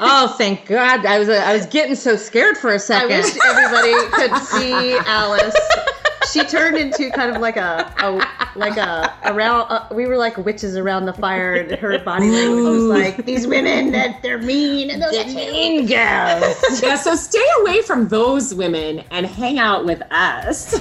Oh, thank God. I was getting so scared for a second. I wish everybody could see Alice. She turned into kind of like we were like witches around the fire, and her body language was like, these women, that they're mean, and those mean girls. Yeah, so stay away from those women and hang out with us.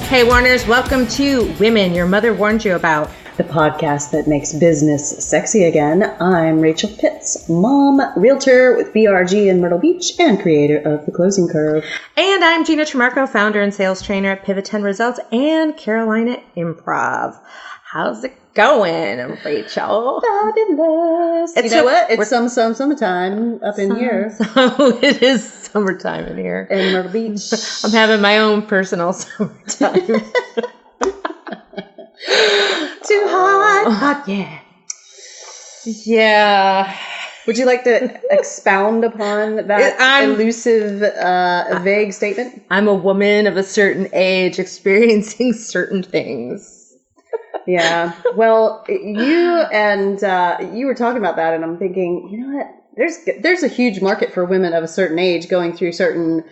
Hey, Warners, welcome to Women Your Mother Warned You About, the podcast that makes business sexy again. I'm Rachel Pitts, mom, realtor with BRG in Myrtle Beach, and creator of The Closing Curve. And I'm Gina Tremarco, founder and sales trainer at Pivot 10 Results and Carolina Improv. How's it going, Rachel? Fabulous. You know what? It's summertime up in here. So it is summertime in here. In Myrtle Beach. I'm having my own personal summertime. Too hot, yeah. Yeah. Would you like to expound upon that elusive, vague statement? I'm a woman of a certain age experiencing certain things. Yeah. Well, you were talking about that, and I'm thinking, you know what? There's a huge market for women of a certain age going through certain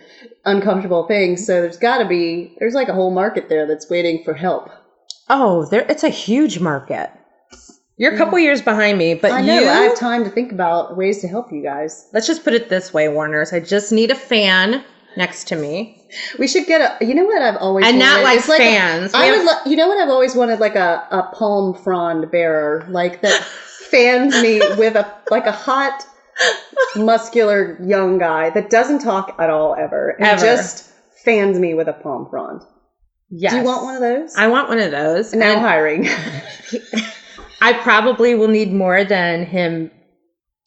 uncomfortable things. So there's like a whole market there that's waiting for help. Oh, it's a huge market. You're a couple years behind me, but I know. I have time to think about ways to help you guys. Let's just put it this way, Warners. I just need a fan next to me. We should get you know what I've always and wanted? not like fans. You know what I've always wanted? Like a palm frond bearer, like that fans me with a hot, muscular young guy that doesn't talk at all ever. Just fans me with a palm frond. Yes. Do you want one of those? I want one of those. Now hiring. I probably will need more than him.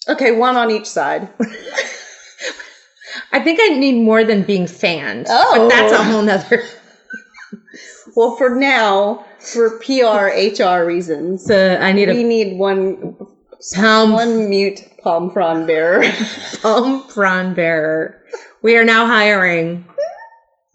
Okay, one on each side. I think I need more than being fanned. Oh. But that's a whole nother. Well, for now, for PR, HR reasons, we need one mute palm frond bearer. Palm frond bearer. We are now hiring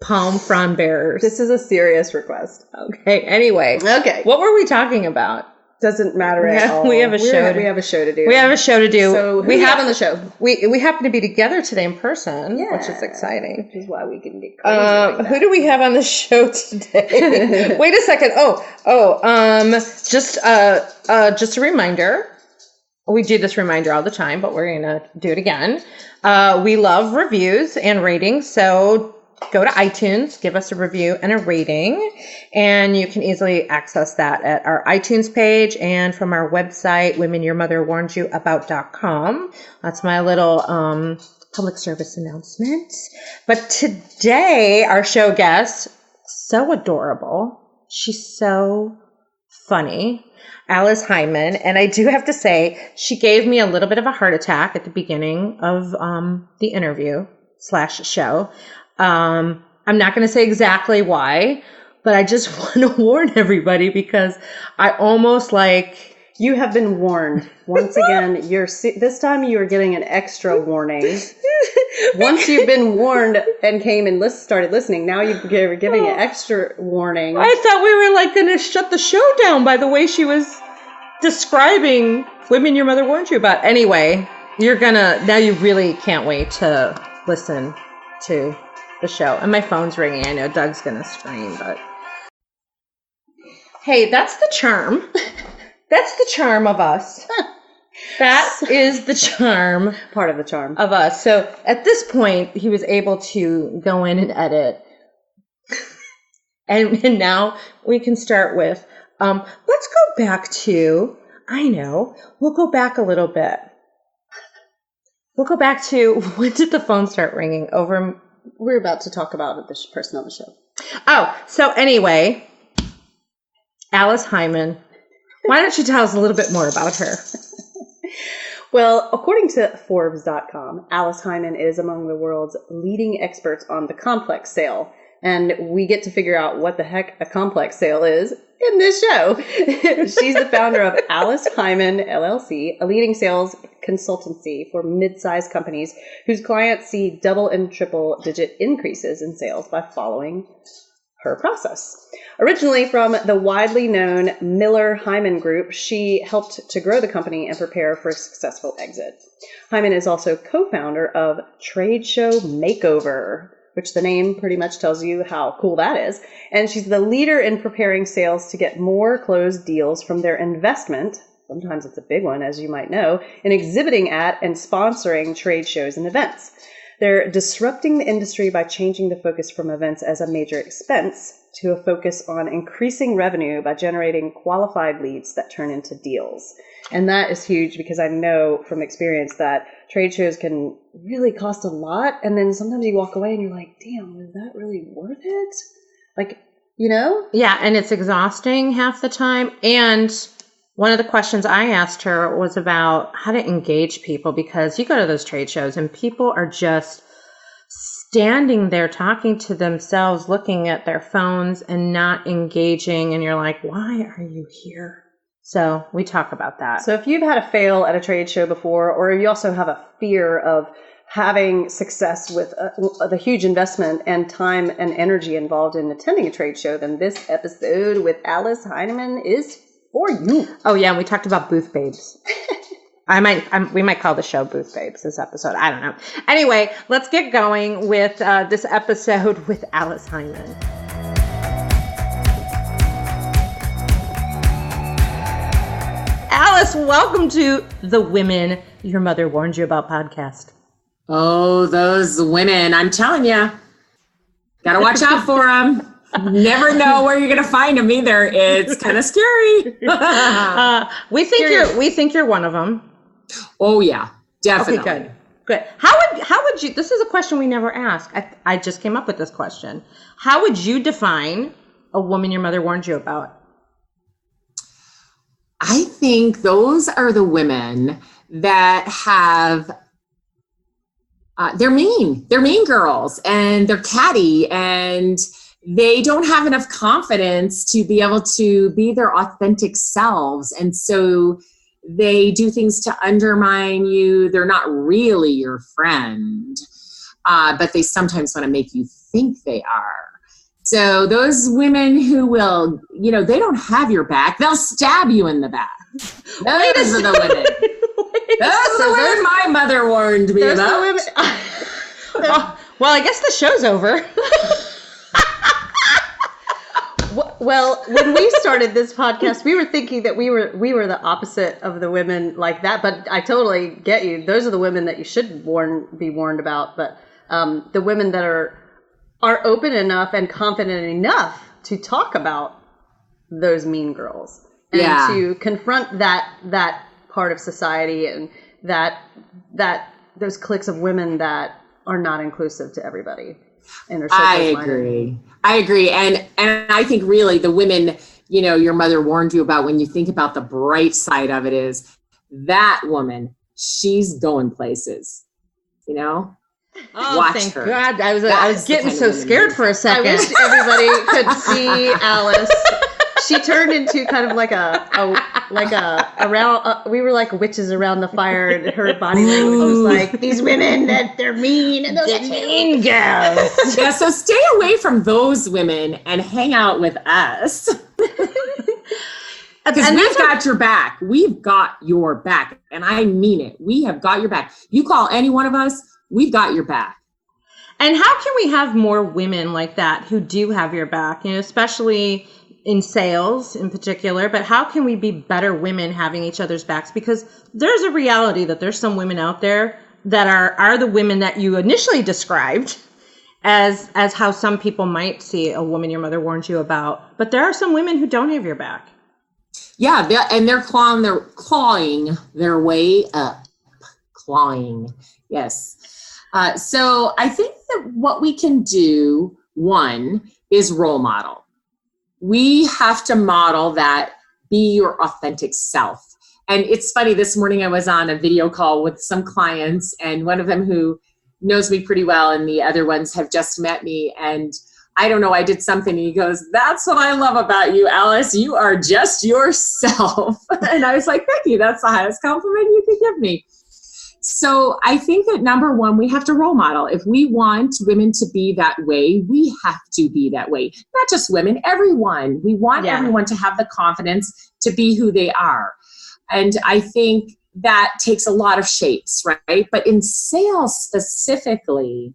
palm frond bearers. This is a serious request. Okay. Anyway. Okay. What were we talking about? Doesn't matter at all. We have a show. We have a show to do. We have a show to do. So we have on the show. We happen to be together today in person, which is exciting. Which is why we can get crazy. Who do we have on the show today? Wait a second. Just a reminder. We do this reminder all the time, but we're gonna do it again. We love reviews and ratings, so go to iTunes, give us a review and a rating, and you can easily access that at our iTunes page and from our website, womenyourmotherwarnedyouabout.com. That's my little public service announcement. But today, our show guest, so adorable. She's so funny. Alice Heiman. And I do have to say, she gave me a little bit of a heart attack at the beginning of the interview / show. I'm not going to say exactly why, but I just want to warn everybody because I almost you have been warned. Once again, this time you are getting an extra warning. Once you've been warned and came and started listening, now you're giving an extra warning. I thought we were going to shut the show down by the way she was describing Women Your Mother Warned You About. Anyway, now you really can't wait to listen to the show. And my phone's ringing. I know Doug's gonna scream, but hey, that's the charm. That's the charm of us. That is the charm. Part of the charm of us. So at this point, he was able to go in and edit. And now we can start with, let's go back to, we'll go back a little bit. We'll go back to, when did the phone start ringing? We're about to talk about this person on the show. Oh, so anyway, Alice Heiman. Why don't you tell us a little bit more about her? Well, according to Forbes.com, Alice Heiman is among the world's leading experts on the complex sale. And we get to figure out what the heck a complex sale is in this show. She's the founder of Alice Heiman, LLC, a leading sales consultancy for mid-sized companies whose clients see double and triple digit increases in sales by following her process. Originally from the widely known Miller Heiman Group, she helped to grow the company and prepare for a successful exit. Heiman is also co-founder of Tradeshow Makeover, which the name pretty much tells you how cool that is. And she's the leader in preparing sales to get more closed deals from their investment, sometimes it's a big one, as you might know, in exhibiting at and sponsoring trade shows and events. They're disrupting the industry by changing the focus from events as a major expense to a focus on increasing revenue by generating qualified leads that turn into deals. And that is huge because I know from experience that trade shows can really cost a lot. And then sometimes you walk away and you're like, damn, was that really worth it? Like, you know? Yeah, and it's exhausting half the time. And one of the questions I asked her was about how to engage people, because you go to those trade shows and people are just standing there talking to themselves, looking at their phones and not engaging. And you're like, why are you here? So we talk about that. So if you've had a fail at a trade show before, or you also have a fear of having success with the huge investment and time and energy involved in attending a trade show, then this episode with Alice Heiman is for you. Oh yeah, and we talked about booth babes. We might call the show Booth Babes this episode. I don't know. Anyway, let's get going with this episode with Alice Heiman. Alice, welcome to the Women Your Mother Warned You About podcast. Oh, those women. I'm telling you, got to watch out for them. Never know where you're going to find them either. It's kind of scary. We think you're one of them. Oh yeah, definitely. Okay, good. How would you, this is a question we never ask. I just came up with this question. How would you define a woman your mother warned you about? I think those are the women that have, they're mean girls, and they're catty, and they don't have enough confidence to be able to be their authentic selves. And so they do things to undermine you. They're not really your friend, but they sometimes want to make you think they are. So those women who will, they don't have your back. They'll stab you in the back. Those are the women. Those are the women my mother warned me about. Well, I guess the show's over. Well, when we started this podcast, we were thinking that we were the opposite of the women like that. But I totally get you. Those are the women that you should be warned about. But the women that are open enough and confident enough to talk about those mean girls and to confront that part of society and that those cliques of women that are not inclusive to everybody. And are so I agree. And I think really the women, your mother warned you about, when you think about the bright side of it, is that woman, she's going places, Oh, watch thank her. God. I was getting so scared for a second. I wish everybody could see Alice. She turned into kind of like we were like witches around the fire, and her body language was like, these women that they're mean and those mean girls. Yeah, so stay away from those women and hang out with us. Because we've got your back. We've got your back. And I mean it. We have got your back. You call any one of us, we've got your back. And how can we have more women like that who do have your back, especially in sales in particular, but how can we be better women having each other's backs? Because there's a reality that there's some women out there that are the women that you initially described as how some people might see a woman your mother warned you about. But there are some women who don't have your back. Yeah, they're clawing their way up. Clawing, yes. So I think that what we can do, one, is role model. We have to model that, be your authentic self. And it's funny, this morning I was on a video call with some clients, and one of them who knows me pretty well and the other ones have just met me. And I don't know, I did something and he goes, "That's what I love about you, Alice. You are just yourself." And I was like, "Thank you. That's the highest compliment you could give me." So I think that number one, we have to role model. If we want women to be that way, we have to be that way. Not just women, everyone. We want everyone to have the confidence to be who they are. And I think that takes a lot of shapes, right? But in sales specifically,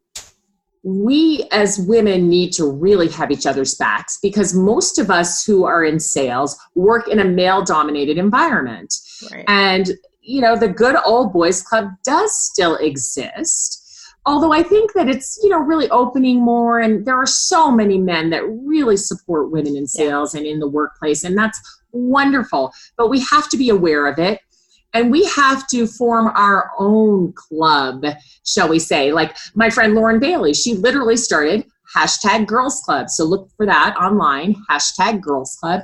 we as women need to really have each other's backs, because most of us who are in sales work in a male-dominated environment. Right. And the good old boys club does still exist. Although I think that it's, really opening more, and there are so many men that really support women in sales and in the workplace, and that's wonderful. But we have to be aware of it, and we have to form our own club, shall we say. Like my friend Lauren Bailey, she literally started #GirlsClub. So look for that online, #GirlsClub.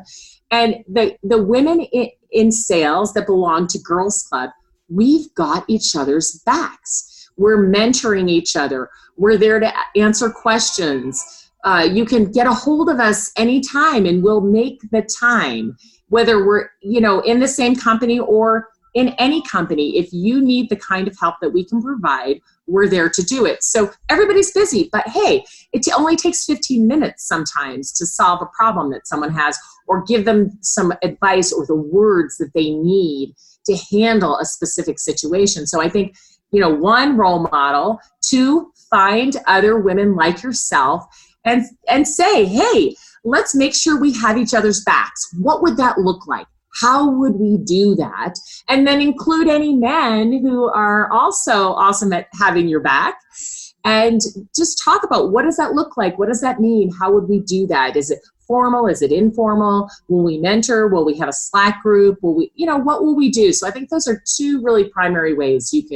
And the women in sales that belong to Girls Club, we've got each other's backs. We're mentoring each other. We're there to answer questions. You can get a hold of us anytime, and we'll make the time, whether we're in the same company or in any company. If you need the kind of help that we can provide, we're there to do it. So everybody's busy, but hey, it only takes 15 minutes sometimes to solve a problem that someone has, or give them some advice or the words that they need to handle a specific situation. So I think, one, role model; two, find other women like yourself and say, hey, let's make sure we have each other's backs. What would that look like? How would we do that? And then include any men who are also awesome at having your back, and just talk about, what does that look like? What does that mean? How would we do that? Is it formal? Is it informal? Will we mentor? Will we have a Slack group? Will we, what will we do? So I think those are two really primary ways you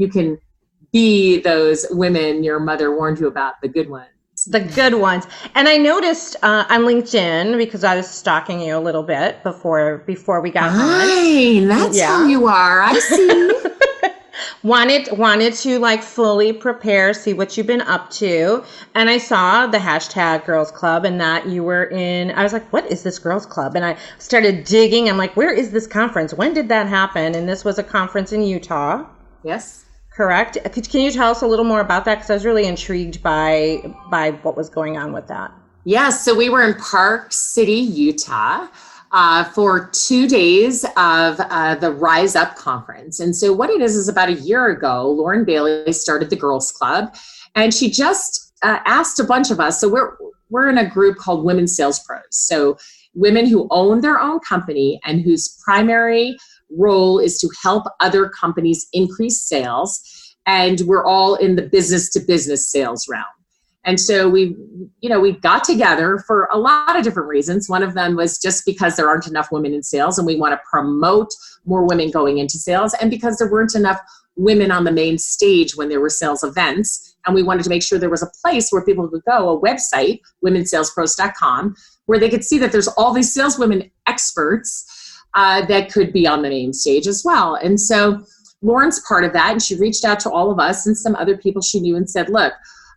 can be those women your mother warned you about, the good ones. The good ones. And I noticed on LinkedIn, because I was stalking you a little bit before we got on. That's who you are. I see. wanted to like fully prepare, see what you've been up to. And I saw the #GirlsClub, and that you were in. I was like, what is this Girls Club? And I started digging. I'm like, where is this conference? When did that happen? And this was a conference in Utah. Yes. Correct. Can you tell us a little more about that? Because I was really intrigued by what was going on with that. Yes. So we were in Park City, Utah, for 2 days of the Rise Up conference. And so what it is about a year ago, Lauren Bailey started the Girls Club, and she just asked a bunch of us. So we're in a group called Women Sales Pros. So women who own their own company and whose primary role is to help other companies increase sales. And we're all in the business to business sales realm. And so we got together for a lot of different reasons. One of them was just because there aren't enough women in sales, and we want to promote more women going into sales, and because there weren't enough women on the main stage when there were sales events. And we wanted to make sure there was a place where people could go, a website, womensalespros.com, where they could see that there's all these saleswomen experts that could be on the main stage as well. And so Lauren's part of that, and she reached out to all of us and some other people she knew and said, look,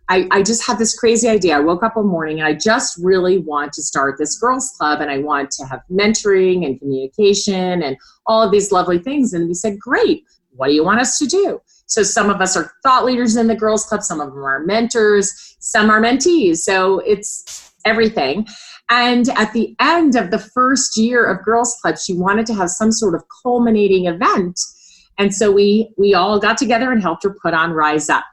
I just had this crazy idea. I woke up one morning and I just really want to start this girls club, and I want to have mentoring and communication and all of these lovely things. And we said, great, what do you want us to do? So some of us are thought leaders in the girls club, some of them are mentors, some are mentees. So it's everything. And at the end of the first year of Girls Club, she wanted to have some sort of culminating event. And so we all got together and helped her put on Rise Up.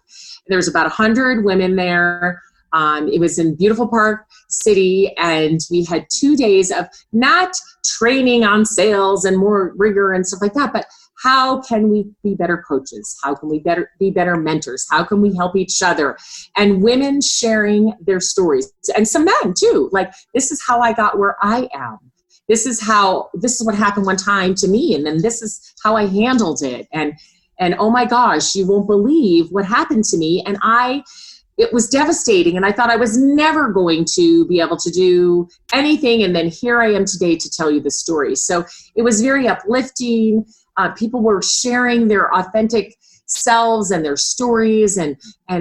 There was about 100 women there. It was in beautiful Park City, and we had 2 days of not training on sales and more rigor and stuff like that, but how can we be better coaches? How can we be better mentors? How can we help each other? And women sharing their stories, and some men too. Like, this is how I got where I am. This is what happened one time to me, and then this is how I handled it. And oh my gosh, you won't believe what happened to me. And it was devastating, and I thought I was never going to be able to do anything. And then here I am today to tell you the story. So it was very uplifting. People were sharing their authentic selves and their stories. And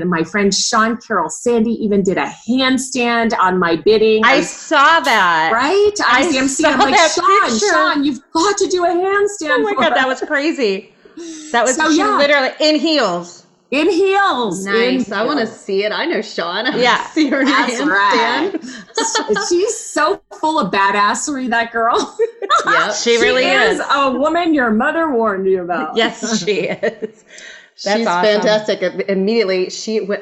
my friend Sean Carroll Sandy even did a handstand on my bidding. I saw that. Right? I was the MC. I'm like, Sean, you've got to do a handstand. Oh my God, that was crazy. That was she literally in heels. In heels. Nice. I want to see it. I know Sean. I Yeah. see her That's right. She's so full of badassery, that girl. Yep. She really is. A woman your mother warned you about. Yes, she is. That's She's awesome. fantastic. Immediately,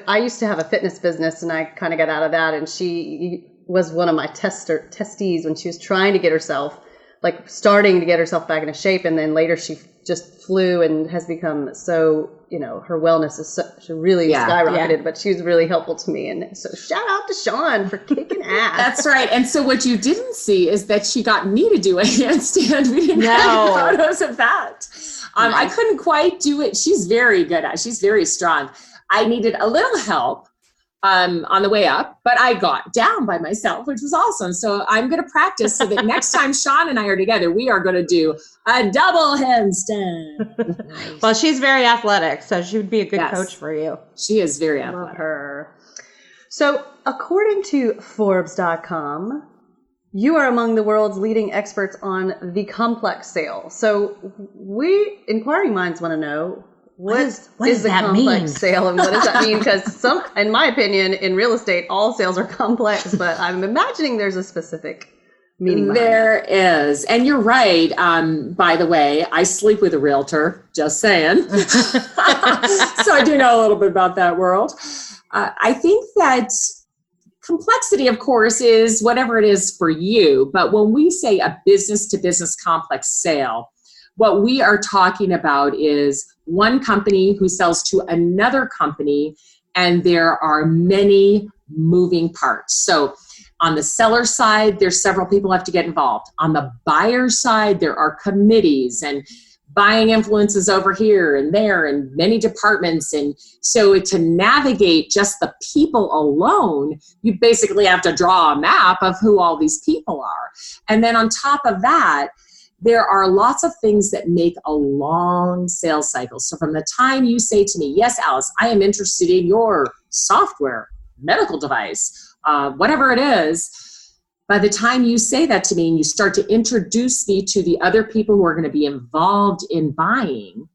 I used to have a fitness business, and I kind of got out of that. And she was one of my testees when she was trying to get herself, like starting to get herself back into shape. And then later, she just flew and has become so, her wellness is she really skyrocketed. Yeah. But she was really helpful to me. And so shout out to Sean for kicking ass. That's right. And so what you didn't see is that she got me to do a handstand. We didn't have any photos of that. I couldn't quite do it. She's very good at it. She's very strong. I needed a little help on the way up, but I got down by myself, which was awesome. So I'm going to practice so that next time Sean and I are together, we are going to do a double handstand. Well, she's very athletic, so she would be a good coach for you. She is very Love athletic. her. So according to Forbes.com, you are among the world's leading experts on the complex sale. So inquiring minds want to know, what is the complex sale, and what does that mean? Because in my opinion, in real estate, all sales are complex, but I'm imagining there's a specific meaning. There is. And you're right. By the way, I sleep with a realtor, just saying. So I do know a little bit about that world. I think that complexity, of course, is whatever it is for you. But when we say a business-to-business complex sale, what we are talking about is one company who sells to another company, and there are many moving parts. So on the seller side, there's several people who have to get involved. On the buyer side, there are committees and buying influences over here and there and many departments. And so to navigate just the people alone, you basically have to draw a map of who all these people are. And then on top of that, there are lots of things that make a long sales cycle. So from the time you say to me, yes, Alice, I am interested in your software, medical device, whatever it is, by the time you say that to me and you start to introduce me to the other people who are going to be involved in buying,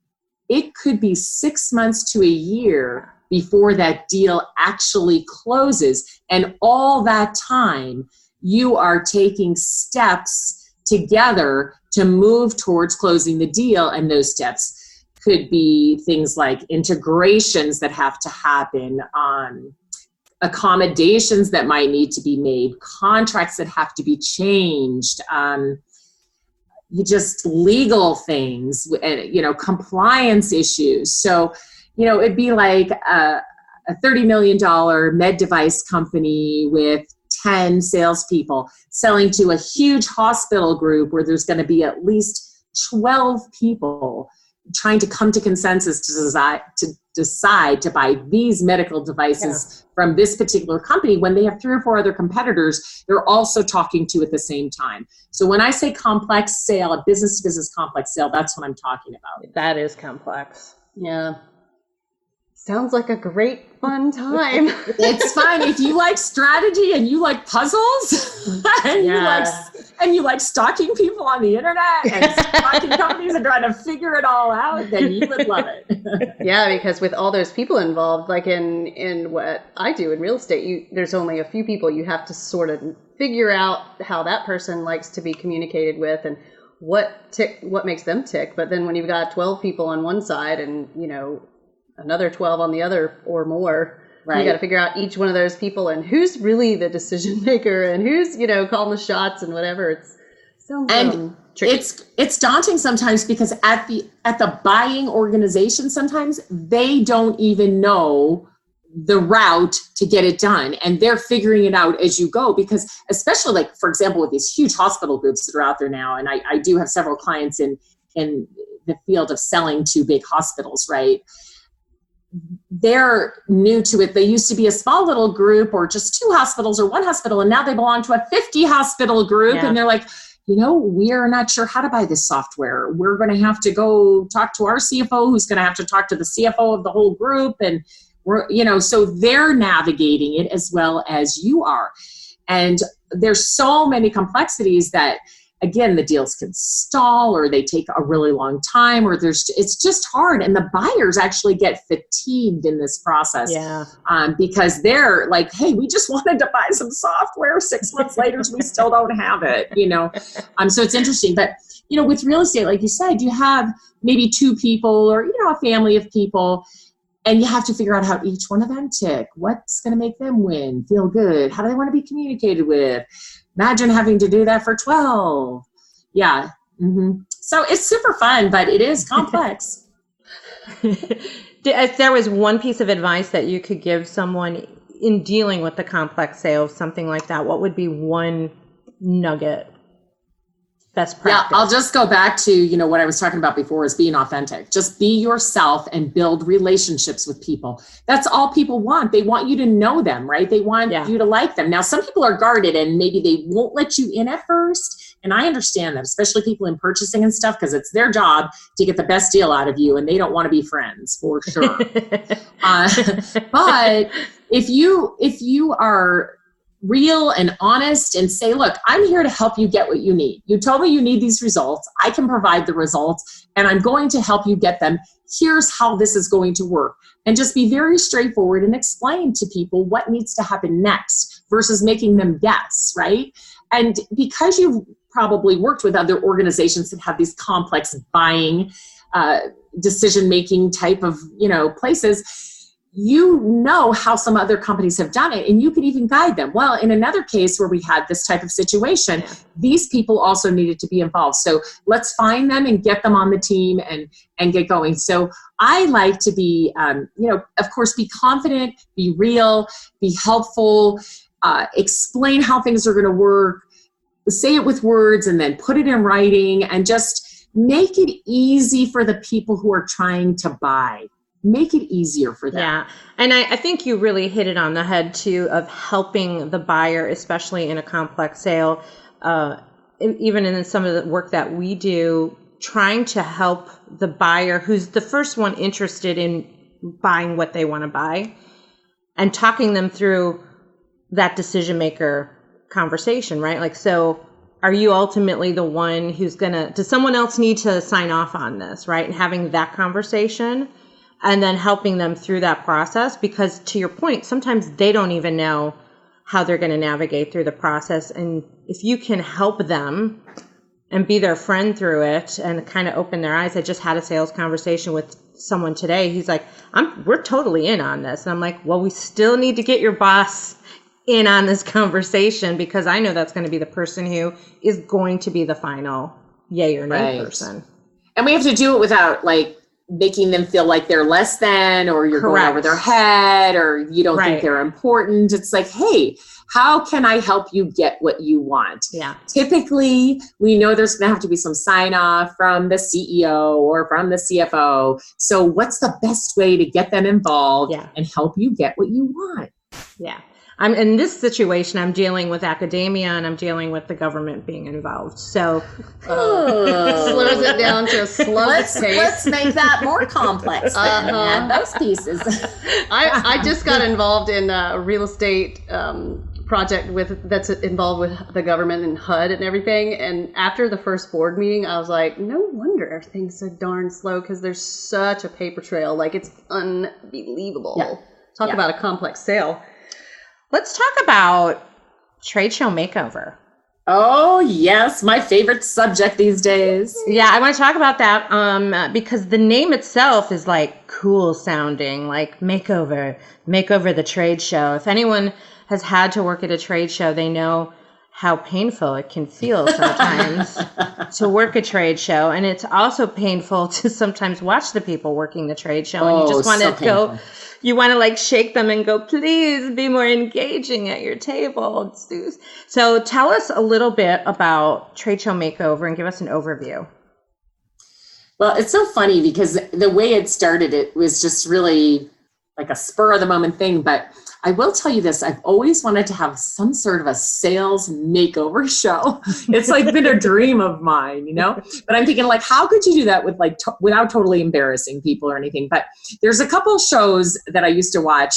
it could be 6 months to a year before that deal actually closes. And all that time, you are taking steps together to move towards closing the deal. And those steps could be things like integrations that have to happen, accommodations that might need to be made, contracts that have to be changed, just legal things, compliance issues. So, it'd be like a $30 million med device company with 10 salespeople selling to a huge hospital group where there's going to be at least 12 people trying to come to consensus to decide to buy these medical devices from this particular company when they have 3 or 4 other competitors they're also talking to at the same time. So when I say complex sale, a business-to-business complex sale, that's what I'm talking about. That is complex. Yeah. Sounds like a great fun time. It's fun if you like strategy and you like puzzles and you like stalking people on the internet and stalking companies and trying to figure it all out, then you would love it. Yeah, because with all those people involved, like in what I do in real estate, there's only a few people. You have to sort of figure out how that person likes to be communicated with and what makes them tick. But then when you've got 12 people on one side and another 12 on the other or more. Right. You got to figure out each one of those people and who's really the decision maker and who's, calling the shots and whatever. It sounds tricky. It's daunting sometimes because at the buying organization, sometimes they don't even know the route to get it done. And they're figuring it out as you go, because especially like, for example, with these huge hospital groups that are out there now. And I do have several clients in the field of selling to big hospitals, right? They're new to it. They used to be a small little group or just 2 hospitals or 1 hospital. And now they belong to a 50 hospital group. Yeah. And they're like, we are not sure how to buy this software. We're going to have to go talk to our CFO, who's going to have to talk to the CFO of the whole group. And so they're navigating it as well as you are. And there's so many complexities that, again, the deals can stall or they take a really long time, or it's just hard. And the buyers actually get fatigued in this process. Yeah. Because they're like, hey, we just wanted to buy some software. 6 months later, we still don't have it, So it's interesting. But, with real estate, like you said, you have maybe 2 people or, a family of people, and you have to figure out how each one of them tick. What's going to make them win, feel good? How do they want to be communicated with? Imagine having to do that for 12. Yeah. Mm-hmm. So it's super fun, but it is complex. If there was one piece of advice that you could give someone in dealing with the complex sale, something like that, what would be one nugget? Best practice. Yeah, I'll just go back to, what I was talking about before is being authentic. Just be yourself and build relationships with people. That's all people want. They want you to know them, right? They want you to like them. Now, some people are guarded and maybe they won't let you in at first. And I understand that, especially people in purchasing and stuff, because it's their job to get the best deal out of you and they don't want to be friends, for sure. But if you are real and honest and say, look, I'm here to help you get what you need. You told me you need these results. I can provide the results and I'm going to help you get them. Here's how this is going to work. And just be very straightforward and explain to people what needs to happen next versus making them guess, right? And because you've probably worked with other organizations that have these complex buying, decision-making type of, places, you know how some other companies have done it and you could even guide them. Well, in another case where we had this type of situation, these people also needed to be involved. So let's find them and get them on the team and get going. So I like to be, of course, be confident, be real, be helpful, explain how things are going to work, say it with words and then put it in writing and just make it easy for the people who are trying to buy. Make it easier for them. Yeah. And I think you really hit it on the head too, of helping the buyer, especially in a complex sale, even in some of the work that we do, trying to help the buyer who's the first one interested in buying what they want to buy and talking them through that decision maker conversation, right? Like, so are you ultimately the one who's does someone else need to sign off on this, right? And having that conversation. And then helping them through that process, because to your point, sometimes they don't even know how they're going to navigate through the process. And if you can help them and be their friend through it and kind of open their eyes. I just had a sales conversation with someone today. He's like, we're totally in on this. And I'm like, well, we still need to get your boss in on this conversation, because I know that's going to be the person who is going to be the final yay or nay person. And we have to do it without making them feel like they're less than, or you're going over their head, or you don't think they're important. It's like, hey, how can I help you get what you want? Yeah. Typically, we know there's going to have to be some sign off from the CEO or from the CFO. So what's the best way to get them involved and help you get what you want? Yeah. I'm in this situation, I'm dealing with academia and I'm dealing with the government being involved. So slows it down to a slow pace. Let's make that more complex then, and add those pieces. I just got involved in a real estate project that's involved with the government and HUD and everything. And after the first board meeting, I was like, no wonder things are darn slow, because there's such a paper trail. It's unbelievable. Yeah. Talk about a complex sale. Let's talk about Tradeshow Makeover. Oh, yes. My favorite subject these days. Yeah, I want to talk about that because the name itself is cool sounding, Makeover the trade show. If anyone has had to work at a trade show, they know how painful it can feel sometimes to work a trade show. And it's also painful to sometimes watch the people working the trade show. And you just want to go... You want to shake them and go, please be more engaging at your table. So tell us a little bit about Tradeshow Makeover and give us an overview. Well, it's so funny because the way it started, it was just really a spur of the moment thing. But I will tell you this, I've always wanted to have some sort of a sales makeover show. It's been a dream of mine, but I'm thinking how could you do that with without totally embarrassing people or anything? But there's a couple shows that I used to watch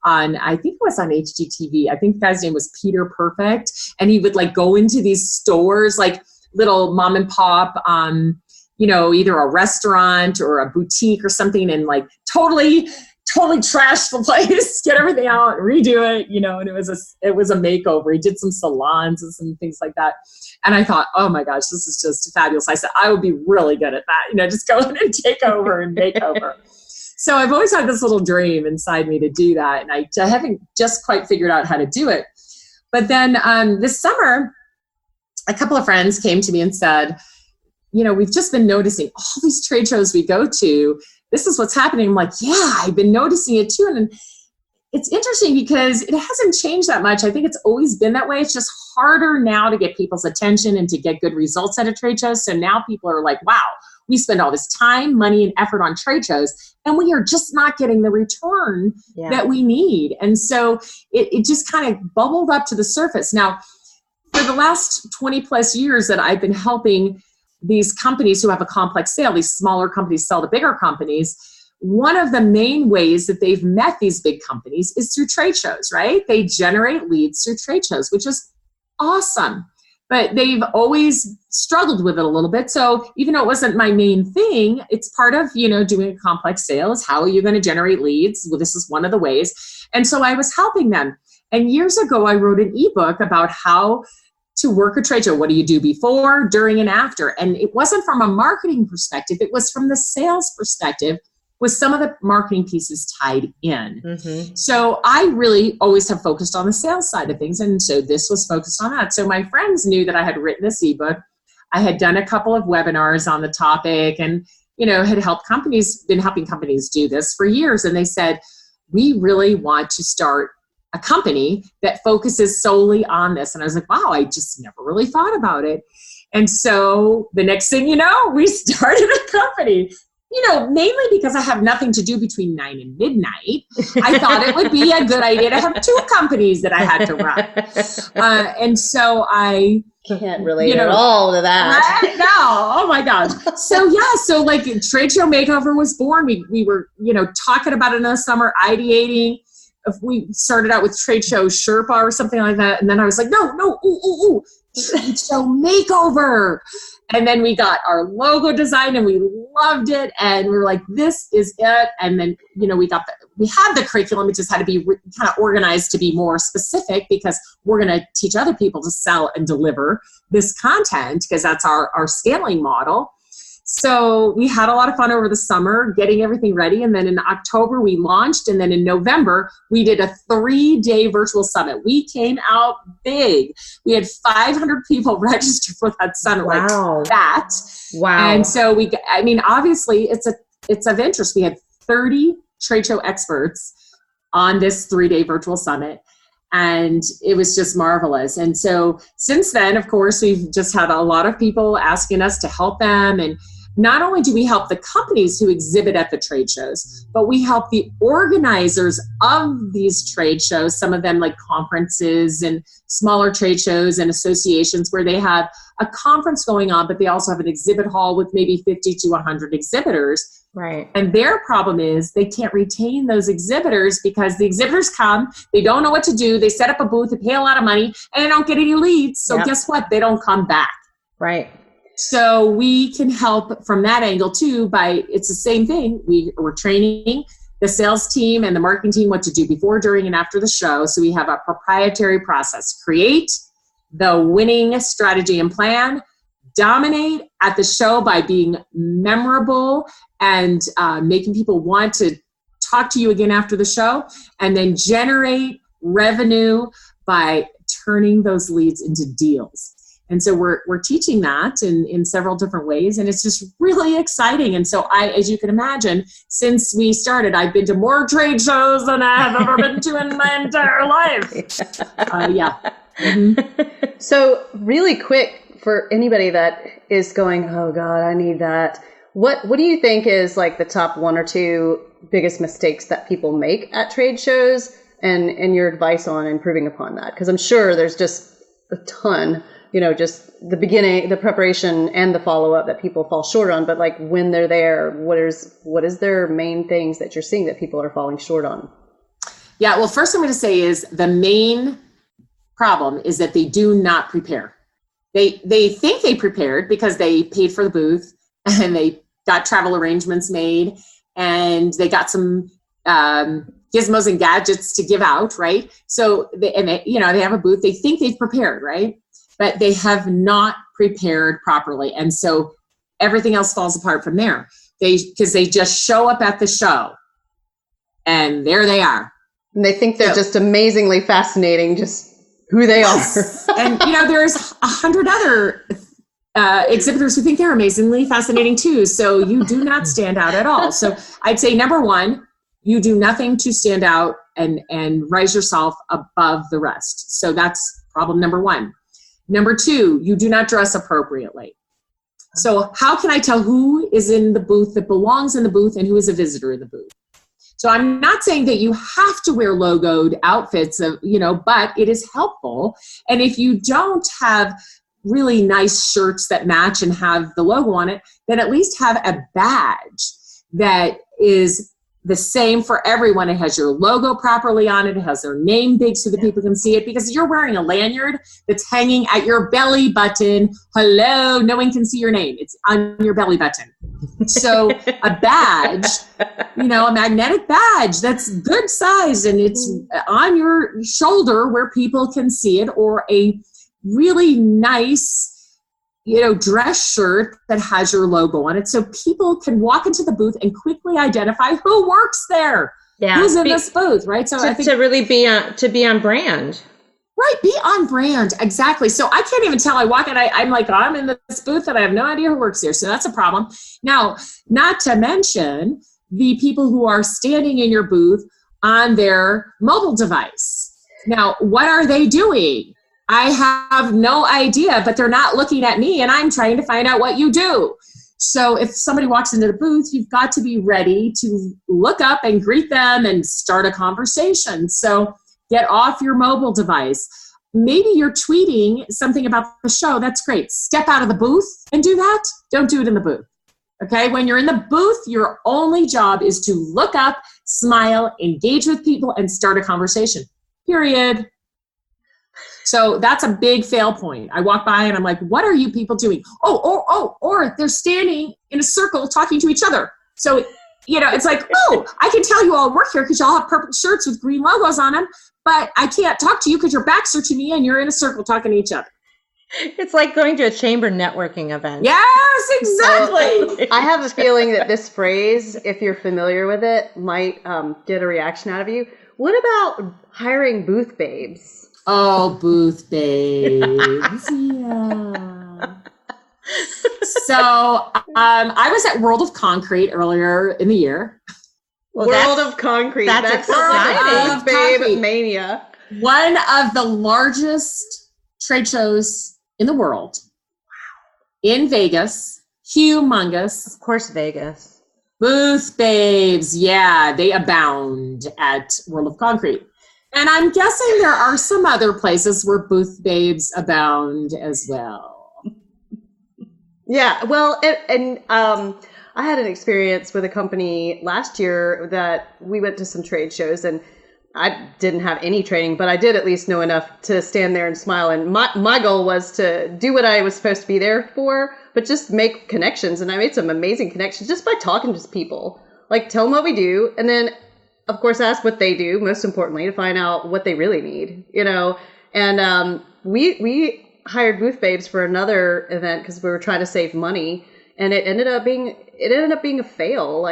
on, I think it was on HGTV. I think the guy's name was Peter Perfect. And he would go into these stores, little mom and pop, either a restaurant or a boutique or something, and like totally trash the place, get everything out, redo it, and it was a makeover. He did some salons and some things like that. And I thought, oh my gosh, this is just fabulous. I said, I would be really good at that, just go in and take over and make over. So I've always had this little dream inside me to do that. And I haven't just quite figured out how to do it. But then this summer, a couple of friends came to me and said, we've just been noticing all these trade shows we go to. This is what's happening. I'm like, yeah, I've been noticing it too. And it's interesting because it hasn't changed that much. I think it's always been that way. It's just harder now to get people's attention and to get good results at a trade show. So now people are like, wow, we spend all this time, money, and effort on trade shows, and we are just not getting the return that we need. And so it just kind of bubbled up to the surface. Now, for the last 20 plus years that I've been helping these companies who have a complex sale, these smaller companies sell to bigger companies, one of the main ways that they've met these big companies is through trade shows, right? They generate leads through trade shows, which is awesome. But they've always struggled with it a little bit. So even though it wasn't my main thing, it's part of, doing a complex sale is how are you going to generate leads? Well, this is one of the ways. And so I was helping them. And years ago, I wrote an ebook about how to work a trade show. What do you do before, during, and after? And it wasn't from a marketing perspective. It was from the sales perspective, with some of the marketing pieces tied in. Mm-hmm. So I really always have focused on the sales side of things. And so this was focused on that. So my friends knew that I had written this ebook. I had done a couple of webinars on the topic and, had been helping companies do this for years. And they said, we really want to start a company that focuses solely on this. And I was like, wow, I just never really thought about it. And so the next thing you know, we started a company. Mainly because I have nothing to do between 9 and midnight. I thought it would be a good idea to have 2 companies that I had to run. And so I can't relate at all to that. Right? No, oh my gosh. So like Trade Show Makeover was born. We were, talking about it in the summer, ideating. If we started out with Trade Show Sherpa or something like that. And then I was like, no, Trade Show Makeover. And then we got our logo design and we loved it. And we were like, this is it. And then, we had the curriculum. It just had to be kind of organized to be more specific because we're going to teach other people to sell and deliver this content because that's our scaling model. So we had a lot of fun over the summer getting everything ready. And then in October we launched. And then in November, we did a 3-day virtual summit. We came out big. We had 500 people register for that summit. Wow. Like that. Wow. And so obviously it's of interest. We had 30 trade show experts on this 3-day virtual summit. And it was just marvelous. And so since then, of course, we've just had a lot of people asking us to help them. And not only do we help the companies who exhibit at the trade shows, but we help the organizers of these trade shows, some of them like conferences and smaller trade shows and associations where they have a conference going on, but they also have an exhibit hall with maybe 50 to 100 exhibitors. Right. And their problem is they can't retain those exhibitors because the exhibitors come, they don't know what to do, they set up a booth, they pay a lot of money, and they don't get any leads. So guess what? They don't come back. Right. So we can help from that angle too it's the same thing. We're training the sales team and the marketing team what to do before, during, and after the show. So we have a proprietary process. Create the winning strategy and plan, dominate at the show by being memorable and making people want to talk to you again after the show, and then generate revenue by turning those leads into deals. And so we're teaching that in several different ways, and it's just really exciting. And so as you can imagine, since we started, I've been to more trade shows than I have ever been to in my entire life. Mm-hmm. So really quick, for anybody that is going, oh God, I need that. What do you think is like the top 1 or 2 biggest mistakes that people make at trade shows, and your advice on improving upon that? Because I'm sure there's just a ton, just the beginning, the preparation and the follow-up that people fall short on. But like when they're there, what is their main things that you're seeing that people are falling short on? Yeah, well, first I'm going to say is the main problem is that they do not prepare. They think they prepared because they paid for the booth and they got travel arrangements made and they got some gizmos and gadgets to give out, right? So they have a booth. They think they've prepared, right? But they have not prepared properly, and so everything else falls apart from there. Because they just show up at the show, and there they are. And they think they're just amazingly fascinating, just who they are. And, there's 100 other exhibitors who think they're amazingly fascinating too. So you do not stand out at all. So I'd say, number one, you do nothing to stand out and raise yourself above the rest. So that's problem number one. Number two, you do not dress appropriately. So how can I tell who is in the booth that belongs in the booth and who is a visitor in the booth? So I'm not saying that you have to wear logoed outfits, but it is helpful. And if you don't have really nice shirts that match and have the logo on it, then at least have a badge that is the same for everyone. It has your logo properly on it. It has their name big so that people can see it, because you're wearing a lanyard that's hanging at your belly button. Hello, no one can see your name. It's on your belly button. So a badge, a magnetic badge that's good size and it's on your shoulder where people can see it, or a really nice dress shirt that has your logo on it, so people can walk into the booth and quickly identify who works there. Yeah, who's in this booth, right? So I think to really be on brand. Right, be on brand, exactly. So I can't even tell. I walk in, I'm like, I'm in this booth and I have no idea who works there. So that's a problem. Now, not to mention the people who are standing in your booth on their mobile device. Now, what are they doing? I have no idea, but they're not looking at me and I'm trying to find out what you do. So if somebody walks into the booth, you've got to be ready to look up and greet them and start a conversation. So get off your mobile device. Maybe you're tweeting something about the show. That's great. Step out of the booth and do that. Don't do it in the booth. Okay? When you're in the booth, your only job is to look up, smile, engage with people, and start a conversation. Period. So that's a big fail point. I walk by and I'm like, what are you people doing? Or they're standing in a circle talking to each other. So, it's like, I can tell you all work here because y'all have purple shirts with green logos on them, but I can't talk to you because your backs are to me and you're in a circle talking to each other. It's like going to a chamber networking event. Yes, exactly. I have a feeling that this phrase, if you're familiar with it, might get a reaction out of you. What about hiring booth babes? Oh, booth babes. Yeah. So I was at World of Concrete earlier in the year. Well, World of Concrete. That's exciting. Booth babe mania. One of the largest trade shows in the world. Wow. In Vegas. Humongous. Of course, Vegas. Booth babes. Yeah, they abound at World of Concrete. And I'm guessing there are some other places where booth babes abound as well. Yeah, well, and I had an experience with a company last year that we went to some trade shows, and I didn't have any training, but I did at least know enough to stand there and smile. And my goal was to do what I was supposed to be there for, but just make connections. And I made some amazing connections just by talking to people. Like, tell them what we do, and then of course, ask what they do, most importantly, to find out what they really need, And we hired booth babes for another event because we were trying to save money, and it ended up being a fail,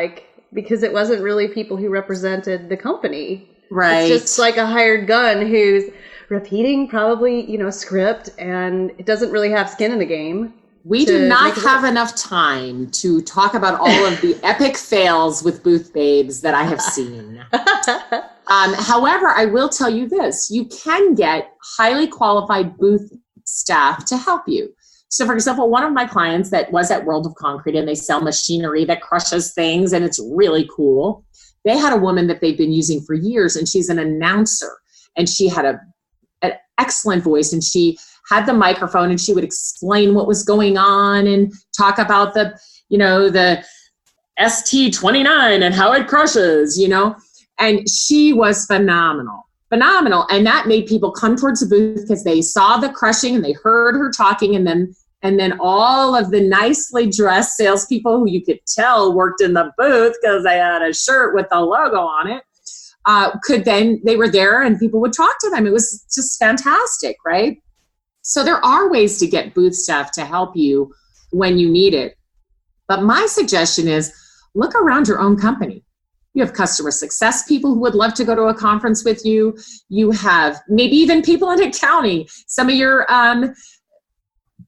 because it wasn't really people who represented the company. Right. It's just like a hired gun who's repeating probably, script, and it doesn't really have skin in the game. We do not have enough time to talk about all of the epic fails with booth babes that I have seen. However, I will tell you this. You can get highly qualified booth staff to help you. So, for example, one of my clients that was at World of Concrete, and they sell machinery that crushes things, and it's really cool. They had a woman that they've been using for years, and she's an announcer. And she had an excellent voice, and she had the microphone, and she would explain what was going on and talk about the ST29 and how it crushes, and she was phenomenal. phenomenal. And that made people come towards the booth because they saw the crushing and they heard her talking. And then all of the nicely dressed salespeople who you could tell worked in the booth because they had a shirt with the logo on it, they were there and people would talk to them. It was just fantastic, right? So there are ways to get booth staff to help you when you need it. But my suggestion is look around your own company. You have customer success people who would love to go to a conference with you. You have maybe even people in accounting, some of your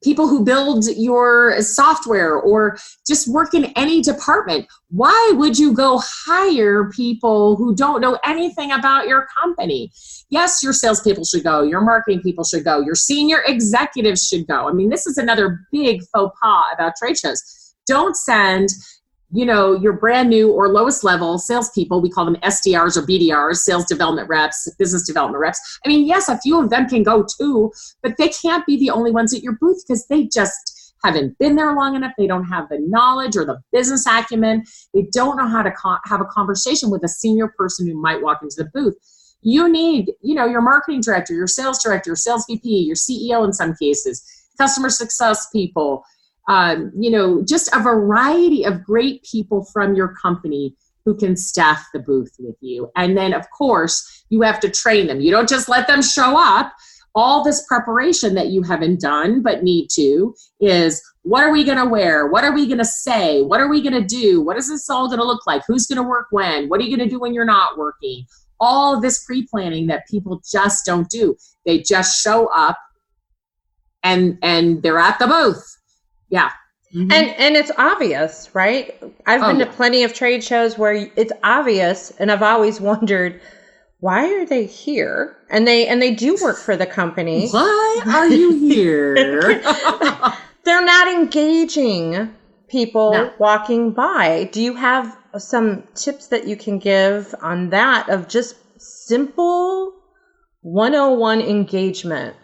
people who build your software or just work in any department. Why would you go hire people who don't know anything about your company? Yes, your salespeople should go. Your marketing people should go. Your senior executives should go. I mean, this is another big faux pas about trade shows. Don't send, your brand new or lowest level salespeople. We call them SDRs or BDRs, sales development reps, business development reps. I mean, yes, a few of them can go too, but they can't be the only ones at your booth because they just haven't been there long enough. They don't have the knowledge or the business acumen. They don't know how to have a conversation with a senior person who might walk into the booth. You need, your marketing director, your sales VP, your CEO in some cases, customer success people, just a variety of great people from your company who can staff the booth with you. And then, of course, you have to train them. You don't just let them show up. All this preparation that you haven't done but need to is, what are we going to wear? What are we going to say? What are we going to do? What is this all going to look like? Who's going to work when? What are you going to do when you're not working? All of this pre-planning that people just don't do. They just show up and they're at the booth. Yeah. Mm-hmm. And it's obvious, right? I've been to plenty of trade shows where it's obvious, and I've always wondered, why are they here? And they do work for the company. Why are you here? They're not engaging people walking by. Do you have some tips that you can give on that of just simple 101 engagement?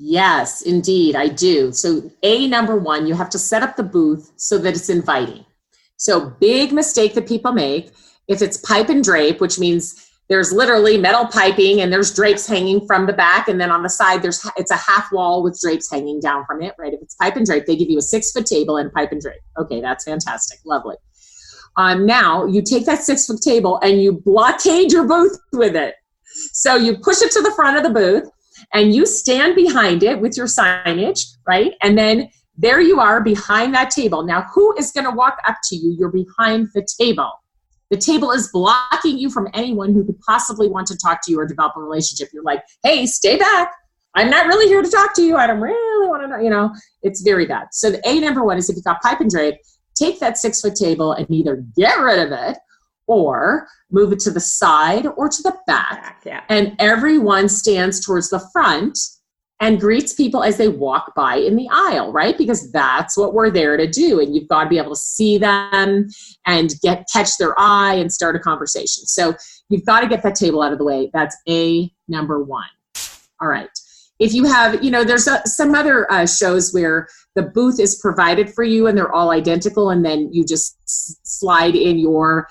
Yes, indeed, I do. So number one, you have to set up the booth so that it's inviting. So big mistake that people make, if it's pipe and drape, which means there's literally metal piping and there's drapes hanging from the back, and then on the side it's a half wall with drapes hanging down from it, right? If it's pipe and drape, they give you a 6-foot table and pipe and drape. Okay, that's fantastic, lovely. Now you take that 6-foot table and you blockade your booth with it. So you push it to the front of the booth, and you stand behind it with your signage, right? And then there you are behind that table. Now, who is going to walk up to you? You're behind the table. The table is blocking you from anyone who could possibly want to talk to you or develop a relationship. You're like, hey, stay back. I'm not really here to talk to you. I don't really want to know, it's very bad. So the number one is, if you've got pipe and drape, take that 6-foot table and either get rid of it or move it to the side or to the back. Yeah. And everyone stands towards the front and greets people as they walk by in the aisle, right? Because that's what we're there to do. And you've got to be able to see them and catch their eye and start a conversation. So you've got to get that table out of the way. That's number one. All right. If you have, there's some other shows where the booth is provided for you and they're all identical, and then you just slide in your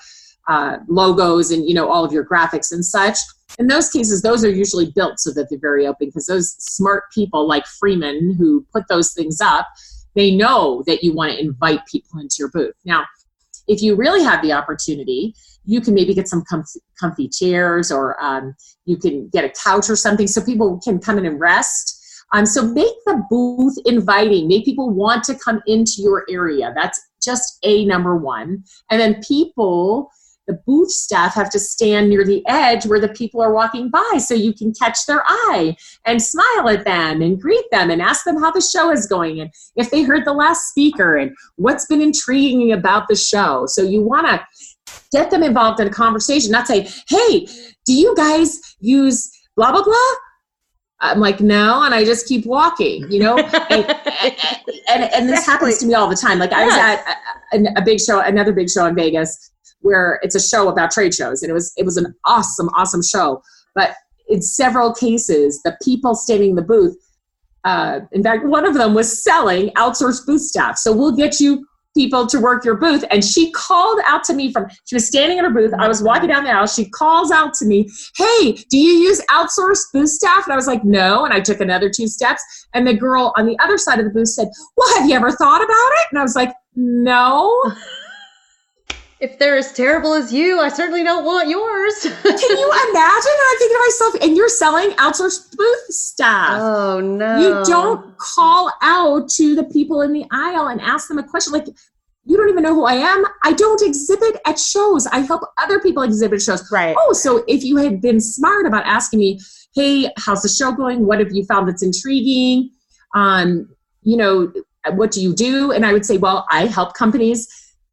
logos and all of your graphics and such. In those cases, those are usually built so that they're very open, because those smart people like Freeman who put those things up, they know that you want to invite people into your booth. Now, if you really have the opportunity, you can maybe get some comfy chairs, or you can get a couch or something so people can come in and rest. So make the booth inviting. Make people want to come into your area. That's just number one. And then the booth staff have to stand near the edge where the people are walking by, so you can catch their eye and smile at them and greet them and ask them how the show is going and if they heard the last speaker and what's been intriguing about the show. So you want to get them involved in a conversation, not say, hey, do you guys use blah, blah, blah? I'm like, no, and I just keep walking, and this happens to me all the time. Like I was at another big show in Vegas, where it's a show about trade shows, and it was an awesome show. But in several cases, the people standing in the booth, in fact, one of them was selling outsourced booth staff. So we'll get you people to work your booth. And she called out to me she was standing in her booth. I was walking down the aisle. She calls out to me, hey, do you use outsourced booth staff? And I was like, no. And I took another 2 steps. And the girl on the other side of the booth said, well, have you ever thought about it? And I was like, no. If they're as terrible as you, I certainly don't want yours. Can you imagine? And I'm thinking to myself, and you're selling outsourced booth staff. Oh, no. You don't call out to the people in the aisle and ask them a question. Like, you don't even know who I am. I don't exhibit at shows. I help other people exhibit at shows. Right. Oh, so if you had been smart about asking me, hey, how's the show going? What have you found that's intriguing? What do you do? And I would say, well, I help companies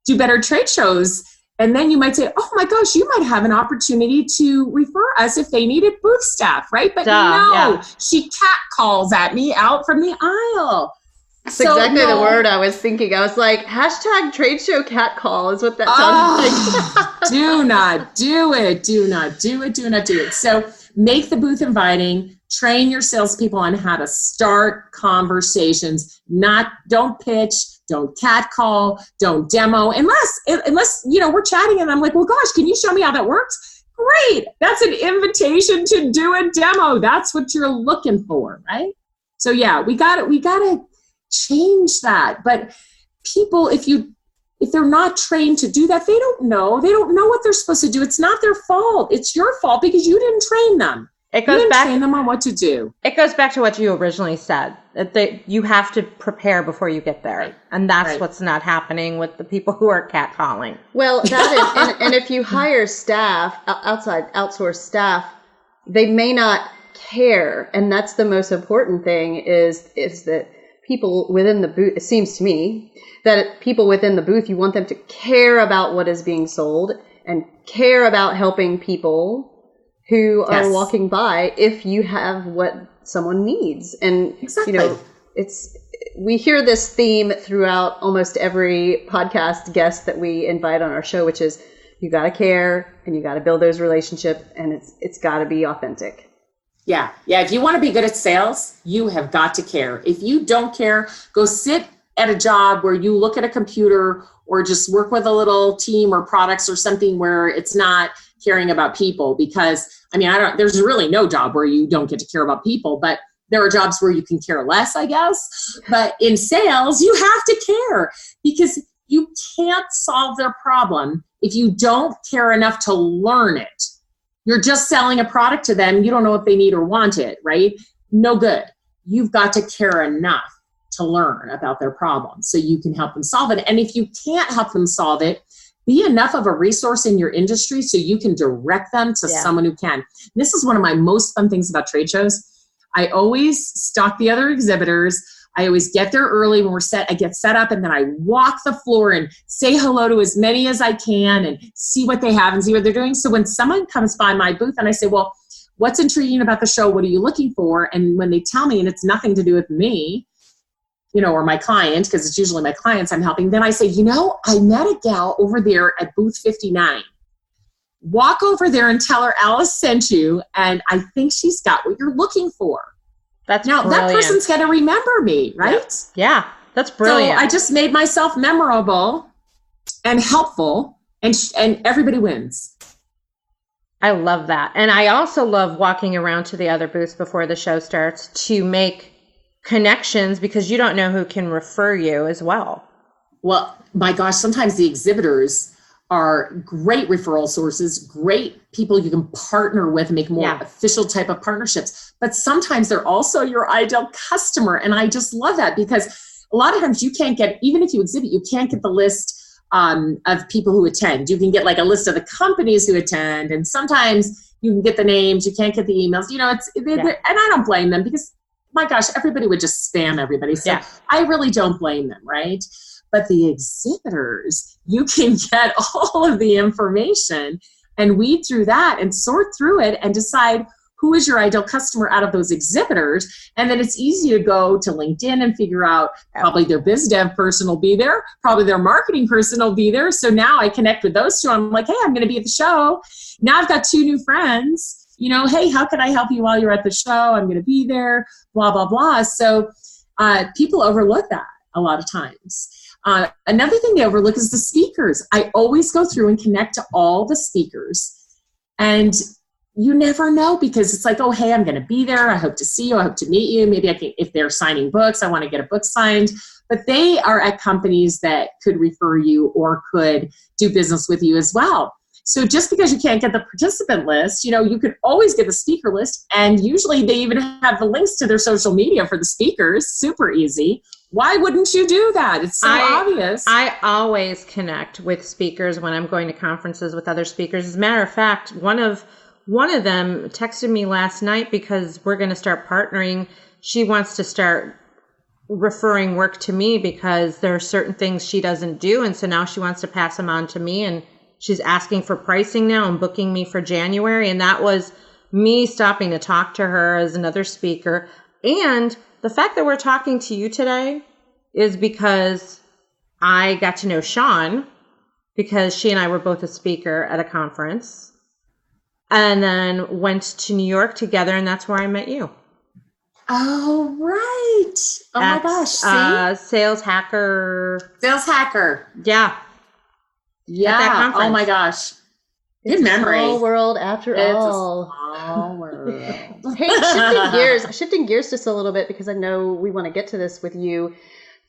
do better trade shows. And then you might say, oh my gosh, you might have an opportunity to refer us if they needed booth staff, right? But she cat calls at me out from the aisle. That's exactly the word I was thinking. I was like, hashtag trade show cat call is what that sounded like. Do not do it. Do not do it. Do not do it. So make the booth inviting. Train your salespeople on how to start conversations. Don't pitch. Don't catcall, don't demo, unless we're chatting and I'm like, well, gosh, can you show me how that works? Great. That's an invitation to do a demo. That's what you're looking for, right? So yeah, we got to change that. But people, if they're not trained to do that, they don't know what they're supposed to do. It's not their fault. It's your fault because you didn't train them. Train them on what to do. It goes back to what you originally said. That you have to prepare before you get there. Right. And that's what's not happening with the people who are catcalling. Well, that is, and if you hire staff, outsourced staff, they may not care. And that's the most important thing is that people within the booth, it seems to me, that people within the booth, you want them to care about what is being sold and care about helping people who are walking by if you have what someone needs. And, we hear this theme throughout almost every podcast guest that we invite on our show, which is you got to care and you got to build those relationships and it's got to be authentic. Yeah. Yeah. If you want to be good at sales, you have got to care. If you don't care, go sit at a job where you look at a computer or just work with a little team or products or something where it's not caring about people, because there's really no job where you don't get to care about people, but there are jobs where you can care less, I guess. But in sales, you have to care because you can't solve their problem if you don't care enough to learn it. You're just selling a product to them. You don't know if they need or want it, right? No good. You've got to care enough to learn about their problem so you can help them solve it. And if you can't help them solve it, be enough of a resource in your industry so you can direct them to someone who can. This is one of my most fun things about trade shows. I always stalk the other exhibitors. I always get there early when we're set. I get set up and then I walk the floor and say hello to as many as I can and see what they have and see what they're doing. So when someone comes by my booth and I say, well, what's intriguing about the show? What are you looking for? And when they tell me, and it's nothing to do with me, or my client, because it's usually my clients I'm helping, then I say, I met a gal over there at booth 59. Walk over there and tell her Alice sent you, and I think she's got what you're looking for. That's now brilliant. That person's going to remember me, right? Yeah, that's brilliant. So I just made myself memorable and helpful, and everybody wins. I love that. And I also love walking around to the other booths before the show starts to make connections, because you don't know who can refer you as well. Well, my gosh, sometimes the exhibitors are great referral sources, great people you can partner with and make more official type of partnerships. But sometimes they're also your ideal customer. And I just love that, because a lot of times you can't get, even if you exhibit, you can't get the list of people who attend. You can get like a list of the companies who attend. And sometimes you can get the names, you can't get the emails, and I don't blame them, because my gosh, everybody would just spam everybody. So I really don't blame them, right? But the exhibitors, you can get all of the information and weed through that and sort through it and decide who is your ideal customer out of those exhibitors. And then it's easy to go to LinkedIn and figure out probably their biz dev person will be there, probably their marketing person will be there. So now I connect with those two. I'm like, hey, I'm going to be at the show. Now I've got 2 new friends. Hey, how can I help you while you're at the show? I'm going to be there, blah, blah, blah. So people overlook that a lot of times. Another thing they overlook is the speakers. I always go through and connect to all the speakers. And you never know, because it's like, oh, hey, I'm going to be there. I hope to see you. I hope to meet you. Maybe I can, if they're signing books, I want to get a book signed. But they are at companies that could refer you or could do business with you as well. So just because you can't get the participant list, you could always get the speaker list. And usually they even have the links to their social media for the speakers. Super easy. Why wouldn't you do that? It's so obvious. I always connect with speakers when I'm going to conferences with other speakers. As a matter of fact, one of them texted me last night because we're going to start partnering. She wants to start referring work to me because there are certain things she doesn't do. And so now she wants to pass them on to me. And she's asking for pricing now and booking me for January. And that was me stopping to talk to her as another speaker. And the fact that we're talking to you today is because I got to know Sean, because she and I were both a speaker at a conference, and then went to New York together, and that's where I met you. Oh, right. Oh, my gosh. See? Sales Hacker. Yeah. Yeah. At that conference. Oh, my gosh. Good memory. It's a small world after all. It's a small world. Hey, shifting gears just a little bit, because I know we want to get to this with you.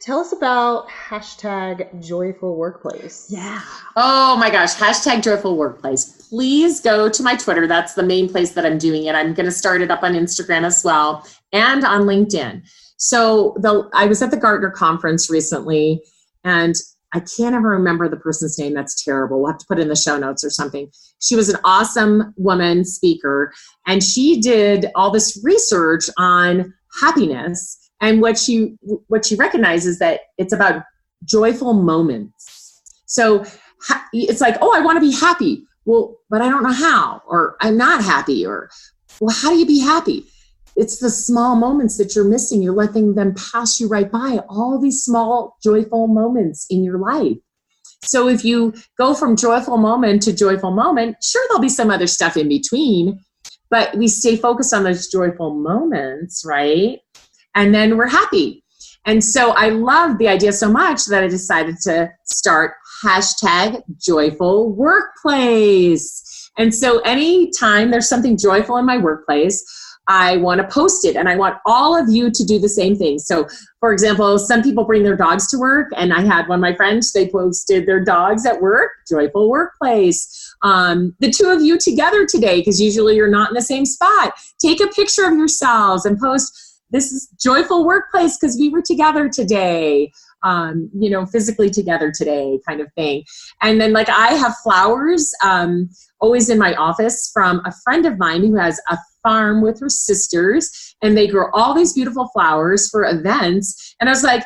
Tell us about #JoyfulWorkplace. Yeah. Oh my gosh. #JoyfulWorkplace. Please go to my Twitter. That's the main place that I'm doing it. I'm going to start it up on Instagram as well and on LinkedIn. So I was at the Gartner conference recently, and I can't ever remember the person's name. That's terrible. We'll have to put it in the show notes or something. She was an awesome woman speaker, and she did all this research on happiness. And what she recognizes is that it's about joyful moments. So it's like, oh, I want to be happy. Well, but I don't know how, or I'm not happy, or, well, how do you be happy? It's the small moments that you're missing. You're letting them pass you right by, all these small joyful moments in your life. So if you go from joyful moment to joyful moment, sure, there'll be some other stuff in between, but we stay focused on those joyful moments, right? And then we're happy. And so I love the idea so much that I decided to start #JoyfulWorkplace. And so anytime there's something joyful in my workplace, I want to post it, and I want all of you to do the same thing. So, for example, some people bring their dogs to work, and I had one of my friends, they posted their dogs at work, Joyful Workplace. The two of you together today, because usually you're not in the same spot, take a picture of yourselves and post, this is Joyful Workplace because we were together today, physically together today, kind of thing. And then, like, I have flowers always in my office from a friend of mine who has a farm with her sisters, and they grow all these beautiful flowers for events. And I was like,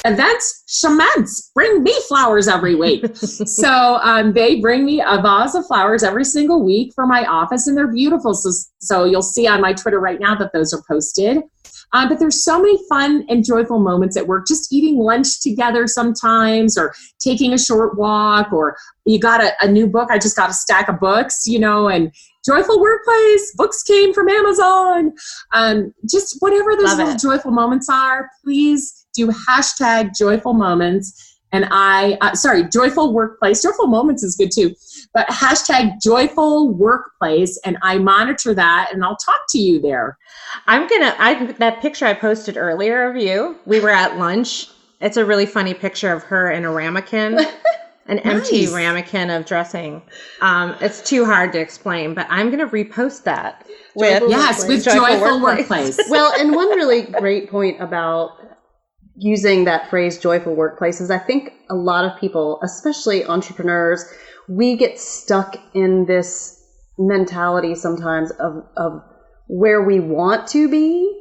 events, shaments, bring me flowers every week. So they bring me a vase of flowers every single week for my office, and they're beautiful. So you'll see on my Twitter right now that those are posted. But there's so many fun and joyful moments at work, just eating lunch together sometimes, or taking a short walk, or you got a new book. I just got a stack of books, and Joyful Workplace, books came from Amazon. Just whatever those little joyful moments are, please do #joyful moments. And Joyful Workplace. Joyful moments is good too. But #Joyful Workplace, and I monitor that, and I'll talk to you there. That picture I posted earlier of you, we were at lunch. It's a really funny picture of her in a ramekin, an empty ramekin of dressing. It's too hard to explain, but I'm going to repost that. With Joyful Workplace. Well, and one really great point about using that phrase joyful workplace is I think a lot of people, especially entrepreneurs, we get stuck in this mentality sometimes of where we want to be.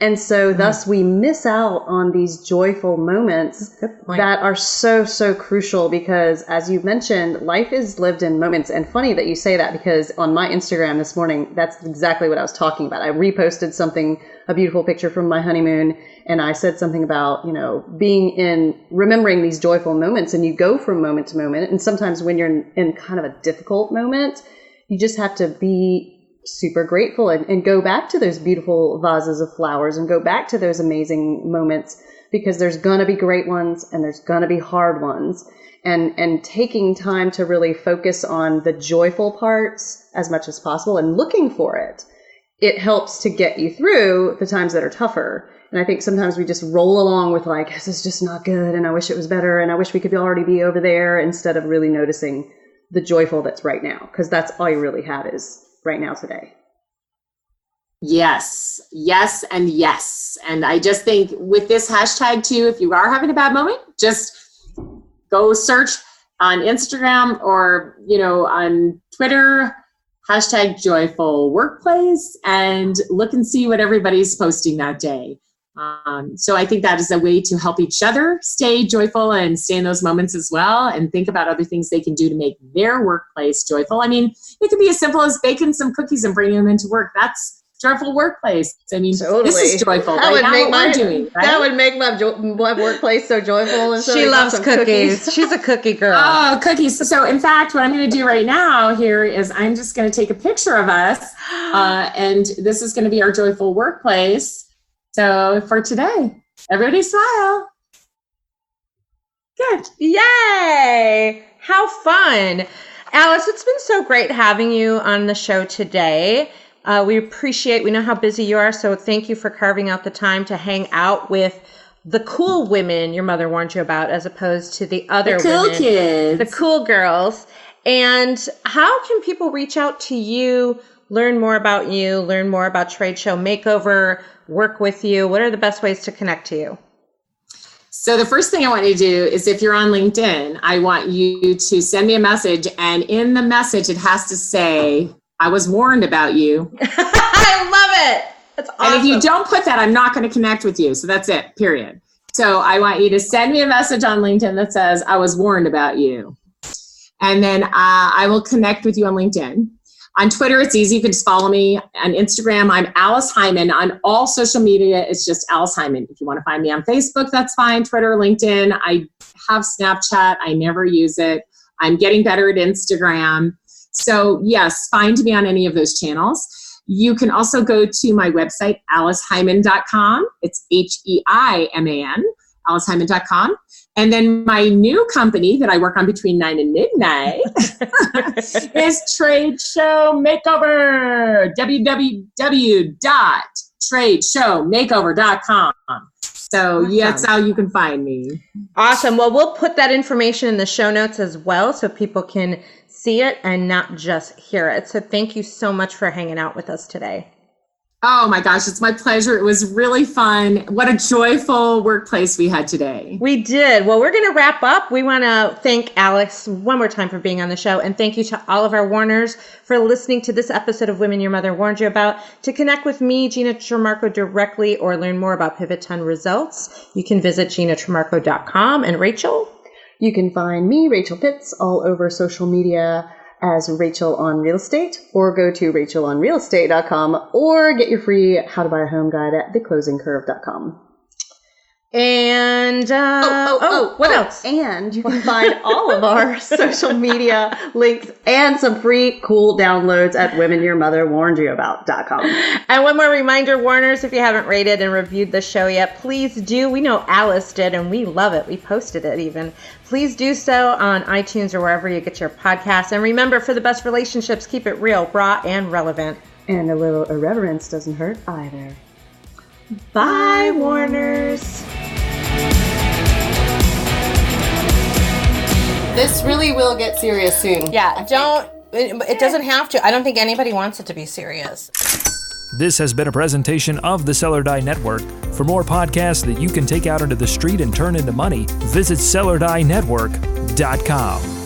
And so thus we miss out on these joyful moments that are so, so crucial, because as you mentioned, life is lived in moments. And funny that you say that, because on my Instagram this morning, that's exactly what I was talking about. I reposted a beautiful picture from my honeymoon, and I said something about, remembering these joyful moments, and you go from moment to moment. And sometimes when you're in kind of a difficult moment, you just have to be super grateful and go back to those beautiful vases of flowers and go back to those amazing moments, because there's going to be great ones and there's going to be hard ones. And taking time to really focus on the joyful parts as much as possible and looking for it, it helps to get you through the times that are tougher. And I think sometimes we just roll along with like, this is just not good, and I wish it was better, and I wish we could already be over there, instead of really noticing the joyful that's right now, because that's all you really have is right now today. Yes, yes, and yes. And I just think with this hashtag too, if you are having a bad moment, just go search on Instagram or, on Twitter, hashtag JoyfulWorkplace, and look and see what everybody's posting that day. So I think that is a way to help each other stay joyful and stay in those moments as well, and think about other things they can do to make their workplace joyful. I mean, it could be as simple as baking some cookies and bringing them into work. That's Joyful Workplace. I mean, totally. This is joyful. That would make what we're doing, right? That would make my workplace so joyful. And so she loves cookies. She's a cookie girl. Oh, cookies. So in fact, what I'm going to do right now here is I'm just going to take a picture of us, and this is going to be our Joyful Workplace. So for today, everybody smile. Good. Yay! How fun. Alice, it's been so great having you on the show today. We know how busy you are, so thank you for carving out the time to hang out with the cool women your mother warned you about, as opposed to the other cool women. Kids. The cool girls. And how can people reach out to you, learn more about you, learn more about Tradeshow Makeover, work with you? What are the best ways to connect to you? So the first thing I want you to do is, if you're on LinkedIn, I want you to send me a message, and in the message, it has to say, I was warned about you. I love it. That's awesome. And if you don't put that, I'm not going to connect with you. So that's it, period. So I want you to send me a message on LinkedIn that says, I was warned about you. And then I will connect with you on LinkedIn. On Twitter, it's easy. You can just follow me. On Instagram, I'm Alice Heiman. On all social media, it's just Alice Heiman. If you want to find me on Facebook, that's fine. Twitter, LinkedIn. I have Snapchat. I never use it. I'm getting better at Instagram. So yes, find me on any of those channels. You can also go to my website, aliceheiman.com. It's HEIMAN, aliceheiman.com. And then my new company that I work on between 9 and midnight is Tradeshow Makeover, www.tradeshowmakeover.com. So awesome. Yeah, that's how you can find me. Awesome. Well, we'll put that information in the show notes as well, so people can see it and not just hear it. So thank you so much for hanging out with us today. Oh my gosh, it's my pleasure. It was really fun. What a joyful workplace we had today. We did. Well, we're going to wrap up. We want to thank Alex one more time for being on the show. And thank you to all of our Warners for listening to this episode of Women Your Mother Warned You About. To connect with me, Gina Tremarco, directly, or learn more about Pivot 10 results, you can visit GinaTremarco.com. And Rachel? You can find me, Rachel Pitts, all over social media as Rachel on Real Estate, or go to rachelonrealestate.com, or get your free How to Buy a Home guide at theclosingcurve.com. And what else? And you can find all of our social media links and some free cool downloads at womenyourmotherwarnedyouabout.com. And one more reminder, Warners, if you haven't rated and reviewed the show yet, please do. We know Alice did, and we love it. We posted it even. Please do so on iTunes or wherever you get your podcasts. And remember, for the best relationships, keep it real, raw, and relevant. And a little irreverence doesn't hurt either. Bye, Warners. This really will get serious soon. Yeah, it doesn't have to. I don't think anybody wants it to be serious. This has been a presentation of the Sell or Die Network. For more podcasts that you can take out into the street and turn into money, visit sellerdienetwork.com.